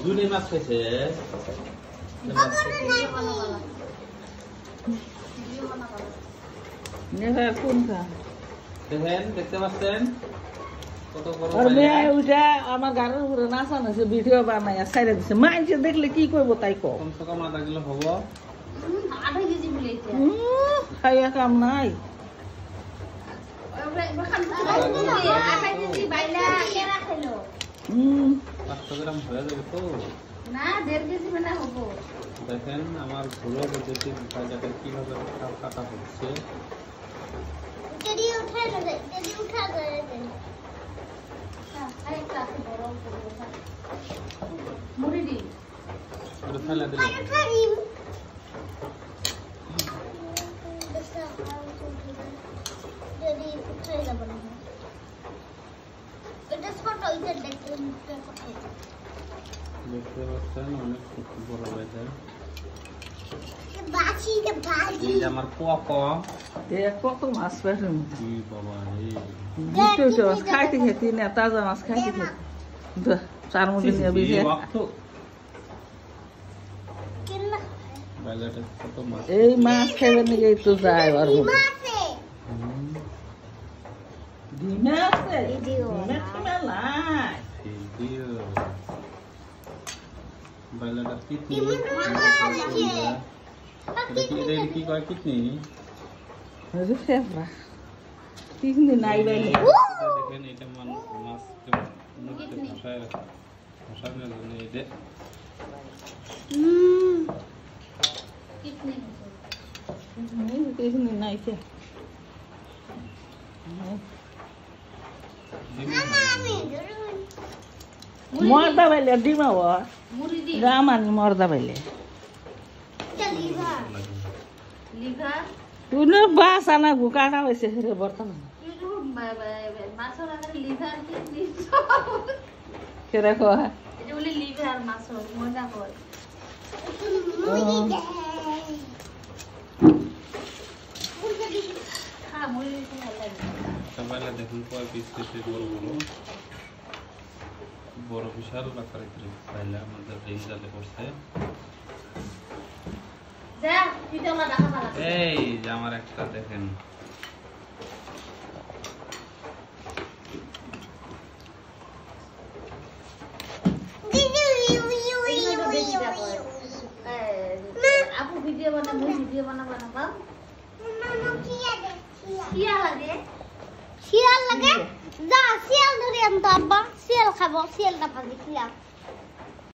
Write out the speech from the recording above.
দুনি মাছ খাইছে দেখেন দেখতে পাচ্ছেন কত বড় আমার গাড়ির উপরে নাচানো ভিডিও বানাই সাইডে দিছে মাইছে দেখলে কি করবো তাই কমসে কম আধা কিলো হবো খাইয়া কাম নাই গ্রাম হয়ে যাবে তো না 1.5 কেজি মানে হবো দেখেন আমার ভুলো দেখতে বাজারটা কিভাবে কাটা হচ্ছে মুড়ি দি ওটা ফেলে দিলে দেখতে পাচ্ছেন অনেক বড় হয়েছে আমার কত মাছ পেটের কি বাবা খাইতে খেতে না তাজা মাছ খাইতে খেতে চার মধ্যে নিয়ে বেশি এই মাছ খাইবার নাকি তো যায় আর ডিমে আছে বাইলাটা কিডনি কি কয় কিডনি কিডনি নাই বাইলে দেখেন এটা মাছ ভাষায় জন্য এটা কিডনি নাই সে মর্দা বাইলে ডিমা রামানি মর্দা বাইলে তুই বাস আনা গুকাটা হয়েছে রে বর্তমান কেরা খাওয়া দেখুন কয় পিস বড় বড় বড় বিশাল আকারে পাইলে আমাদের এই জালে পড়ছে এই যে আমার একটা দেখেন আপু ভিডিও বানাবো ভিডিও বানাবো না শিয়াল লাগে যা শিয়াল ধরে আনতো আব্বা শিয়াল খাবো শিয়ালটা ভাজি খিলা